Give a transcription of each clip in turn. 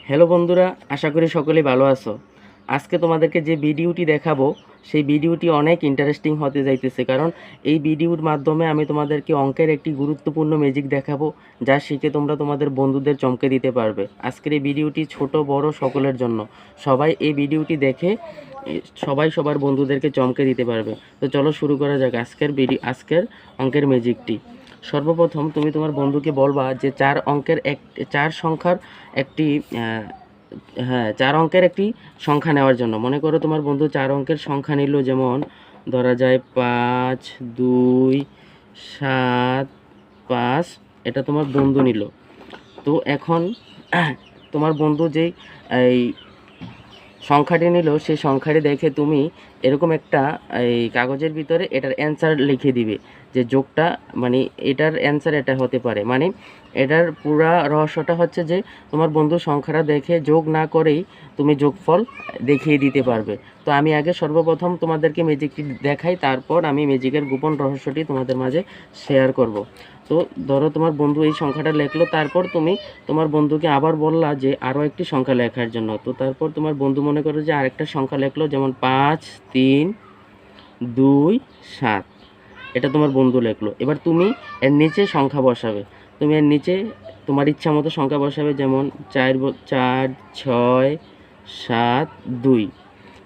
Hello বন্ধুরা, আশা করি সকলেই ভালো আছো। আজকে তোমাদেরকে যে ভিডিওটি দেখাবো সেই ভিডিওটি অনেক ইন্টারেস্টিং হতে যাইতেছে, কারণ এই ভিডিওর মাধ্যমে আমি তোমাদেরকে অঙ্কের একটি গুরুত্বপূর্ণ ম্যাজিক দেখাবো, যা শিখে তোমরা তোমাদের বন্ধুদের চমকে দিতে পারবে। আজকের এই ভিডিওটি ছোট বড় সকলের জন্য। সবাই এই ভিডিওটি দেখে সবাই সবার বন্ধুদেরকে চমকে দিতে পারবে। তো চলো শুরু করা যাক আজকের অঙ্কের ম্যাজিকটি। সর্বপ্রথম তুমি তোমার বন্ধুকে বলবা যে চার সংখ্যার একটি হ্যাঁ, 4 অঙ্কের একটি সংখ্যা নেওয়ার জন্য। মনে করো তোমার বন্ধু 4 অঙ্কের সংখ্যা নিল, যেমন ধরা যায় 5, 2, 7, 5। এটা তোমার বন্ধু নিল। তো এখন তোমার বন্ধু যেই এই সংখ্যাটি নিল, সেই সংখ্যাটি দেখে তুমি এরকম একটা এই কাগজের ভিতরে এটার অ্যান্সার লিখে দিবে, যে যোগটা মানে এটার অ্যান্সার এটা হতে পারে। মানে এটার পুরা রহস্যটা হচ্ছে যে তোমার বন্ধু সংখ্যাটা দেখে যোগ না করেই তুমি যোগফল দেখিয়ে দিতে পারবে। তো আমি আগে সর্বপ্রথম তোমাদেরকে ম্যাজিকটি দেখাই, তারপর আমি ম্যাজিকের গোপন রহস্যটি তোমাদের মাঝে শেয়ার করব। তো ধরো তোমার বন্ধু এই সংখ্যাটা লেখলো, তারপর তুমি তোমার বন্ধুকে আবার বললা যে আরও একটি সংখ্যা লেখার জন্য। তো তারপর তোমার বন্ধু মনে করো যে আরেকটা সংখ্যা লেখলো, যেমন 5, 3, 2, 7। এটা তোমার বন্ধু লেখলো। এবার তুমি এর নিচে সংখ্যা বসাবে। তুমি এর নিচে তোমার ইচ্ছা মতো সংখ্যা বসাবে, যেমন 4, 6, 7, 2।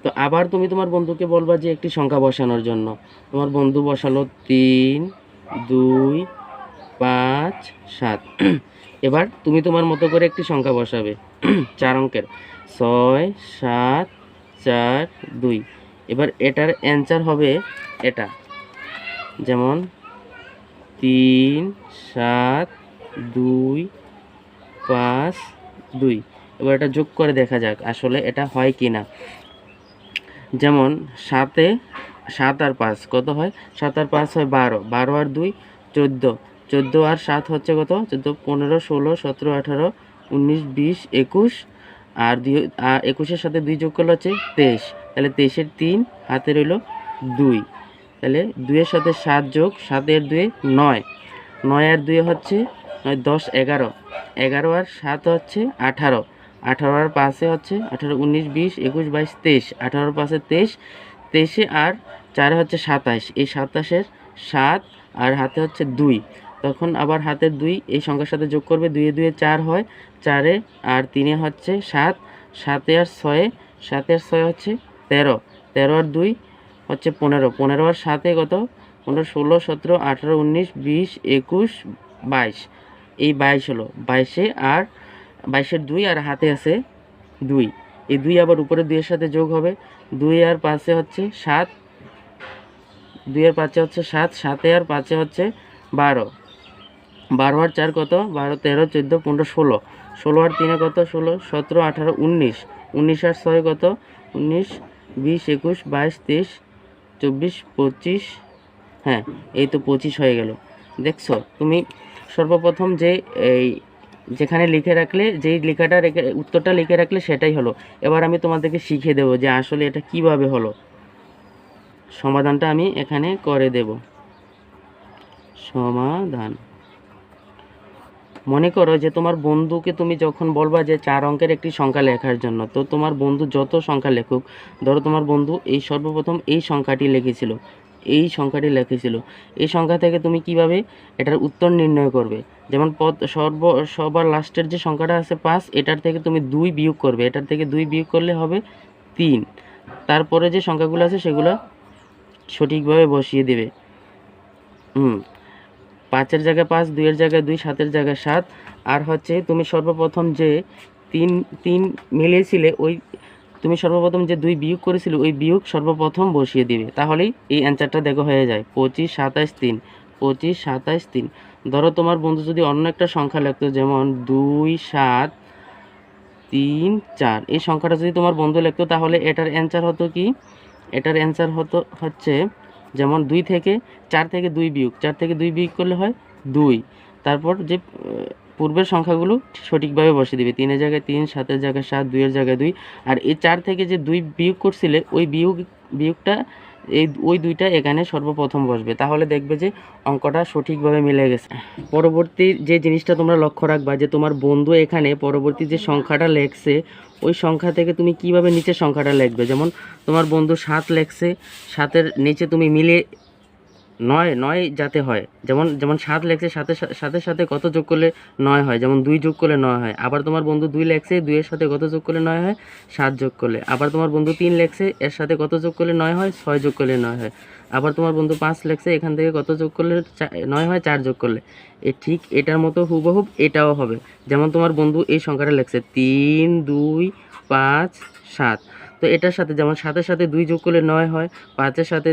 তো আবার তুমি তোমার বন্ধুকে বলবা যে একটি সংখ্যা বসানোর জন্য। তোমার বন্ধু বসালো 3, 2, 5, 7। এবার তুমি তোমার মতো করে একটি সংখ্যা বসাবে 4 অঙ্কের, 6, 7, 4, 2। এবার এটার অ্যান্সার হবে এটা, যেমন 3, 7, 2, 5, 2। এবার এটা যোগ করে দেখা যাক আসলে এটা হয় কি না। যেমন 7 আর 5 কত হয়? 7 আর 5 হয় 12, 12 আর 2 14, 14 আর 7 হচ্ছে কত? 14, 15, 16, 17, 18, 19, 20, 21। আর 21-এর সাথে 2 যোগ করলে হচ্ছে 23। তাহলে 23-এর 3 হাতে রইল 2। তাহলে 2-এর সাথে 7 যোগ 7-এর 2 9, 9 আর 2 হচ্ছে 9, 10, 11, 11 আর 7 হচ্ছে 18, 18 আর 5 হচ্ছে 18, 19, 20, 21, 22, 23, 18 আর 5 23, 23 আর 4 হচ্ছে 27। এই 27-এর 7 আর হাতে হচ্ছে 2। তখন আবার হাতের 2 এই সংখ্যার সাথে যোগ করবে, 2 এ 2 4 হয়, 4 আর 3 হচ্ছে 7, 7 আর 6, 7 আর 6 হচ্ছে 13, 13 আর 2 হচ্ছে 15, 15 আর 7 কত? 15, 16, 17, 18, 19, 20, 21, 22। এই 22 হলো। 22-এ আর 22-এর 2 আর হাতে আছে 2। এই 2 আবার উপরে 2 এর সাথে যোগ হবে, 2 আর 5-এ হচ্ছে 7, 2 আর 5-এ হচ্ছে 7, 7 আর 5-এ হচ্ছে 12, 12 আর 4 কত? 12, 13, 14, 15, 16, 16 আর 3 কত? 16, 17, 18, 19, 19 আর 6 কত? 19, 20, 21, 22, 23, 24, 25। হ্যাঁ, এই তো 25 হয়ে গেল। দেখছো তুমি সর্বপ্রথম যে এই যেখানে লিখে রাখলে, যেই লেখাটা রেখে উত্তরটা লিখে রাখলে সেটাই হলো। এবার আমি তোমাদেরকে শিখিয়ে দেবো যে আসলে এটা কিভাবে হলো। সমাধানটা আমি এখানে করে দেব। সমাধান। মনে করো যে তোমার বন্ধুকে তুমি যখন বলবা যে 4 অঙ্কের একটি সংখ্যা লেখার জন্য, তো তোমার বন্ধু যত সংখ্যা লেখুক, ধরো তোমার বন্ধু এই সর্বপ্রথম এই সংখ্যাটি লিখেছিল, এই সংখ্যা থেকে তুমি কিভাবে এটার উত্তর নির্ণয় করবে। যেমন সবার লাস্টের যে সংখ্যাটা আছে 5, এটার থেকে তুমি 2 বিয়োগ করবে, এটার থেকে 2 বিয়োগ করলে হবে 3। তারপরে যে সংখ্যাগুলো আছে সেগুলো সঠিকভাবে বসিয়ে দেবে। 5-এর জায়গায় 5, 2-এর জায়গায় 2, 7-এর জায়গায় 7। আর হচ্ছে তুমি সর্বপ্রথম যে 3 মিলিয়েছিলে, ওই তুমি সর্বপ্রথম যে 2 বিয়োগ করেছিলে ওই বিয়োগ সর্বপ্রথম বসিয়ে দিবে, তাহলেই এই অ্যান্সারটা দেখো হয়ে যায় 25, 27, 3, 25, 27, 3। ধরো তোমার বন্ধু যদি অন্য একটা সংখ্যা লিখতো, যেমন 2, 7, 3, 4। এই সংখ্যাটা যদি তোমার বন্ধু লিখতো, তাহলে এটার অ্যান্সার হতো কি? এটার অ্যান্সার হচ্ছে যেমন 2 থেকে 4 থেকে 2 বিয়োগ, 4 থেকে 2 বিয়োগ করলে হয় 2। তারপর যে পূর্বের সংখ্যাগুলো সঠিকভাবে বসিয়ে দিবে, 3-এর জায়গায় 3, 7-এর জায়গায় 7, 2-এর জায়গায় 2। আর এই 4 থেকে যে 2 বিয়োগ করছিলে ওই বিয়োগটা ওই দুইটা এখানে সর্বপ্রথম বসবে, তাহলে দেখবে যে অঙ্কটা সঠিকভাবে মিলে গেছে। পরবর্তী যে জিনিসটা তোমরা লক্ষ্য রাখবা যে তোমার বন্ধু এখানে পরবর্তী যে সংখ্যাটা লেখছে ওই সংখ্যা থেকে তুমি কিভাবে নিচের সংখ্যাটা লিখবে। যেমন তোমার বন্ধু 7 লেখছে, 7-এর নিচে তুমি মিলে 9 যাতে হয়, যেমন 7 লেখছে, সাথে সাথে কত যোগ করলে 9 হয়, যেমন 2 যোগ করলে 9 হয়। আবার তোমার বন্ধু 2 লেখছে, 2-এর সাথে কত যোগ করলে 9 হয়, 7 যোগ করলে। আবার তোমার বন্ধু 3 লেখছে, এর সাথে কত যোগ করলে 9 হয়, 6 যোগ করলে 9 হয়। আবার তোমার বন্ধু 5 লেখছে, এখান থেকে কত যোগ করলে 9 হয়, 4 যোগ করলে। ঠিক এটার মতো হুবহুব এটাও হবে। যেমন তোমার বন্ধু এই সংখ্যাটা লেখছে 3, 2, 5, 7। তো এটার সাথে যেমন 7-এর সাথে 2 যোগ করলে 9 হয়, 5-এর সাথে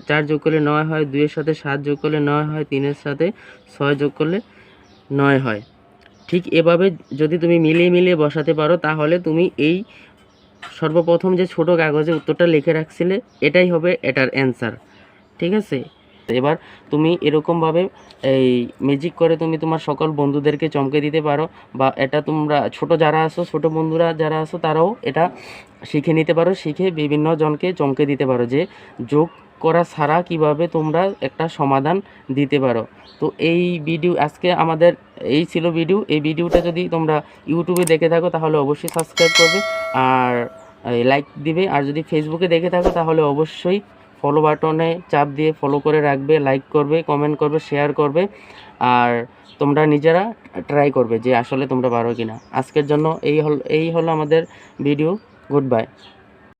4 যোগ করলে 9 হয়, 2-এর সাথে 7 যোগ করলে 9 হয়, 3-এর সাথে 6 যোগ করলে 9 হয়। ঠিক এভাবে যদি তুমি মিলিয়ে বসাতে পারো তাহলে তুমি এই সর্বপ্রথম যে ছোট কাগজে উত্তরটা লিখে রাখছিলে এটাই হবে এটার অ্যান্সার। ঠিক আছে, এবার তুমি এরকমভাবে এই ম্যাজিক করে তুমি তোমার সকল বন্ধুদেরকে চমকে দিতে পারো, বা এটা তোমরা ছোট যারা আছো, ছোট বন্ধুরা যারা আছো তারাও এটা শিখে নিতে পারো, শিখে বিভিন্ন জনকে চমকে দিতে পারো যে যোগ করা ছাড়া কিভাবে তোমরা একটা সমাধান দিতে পারো। তো এই ভিডিও আজকে আমাদের এই ছিল ভিডিও। এই ভিডিওটা যদি তোমরা ইউটিউবে দেখে থাকো তাহলে অবশ্যই সাবস্ক্রাইব করবে আর লাইক দিবে, আর যদি ফেসবুকে দেখে থাকো তাহলে অবশ্যই ফলো বাটনে চাপ দিয়ে ফলো করে রাখবে, লাইক করবে, কমেন্ট করবে, শেয়ার করবে, আর তোমরা নিজেরা ট্রাই করবে যে আসলে তোমরা পারো কিনা। আজকের জন্য এই হলো আমাদের ভিডিও। Good bye.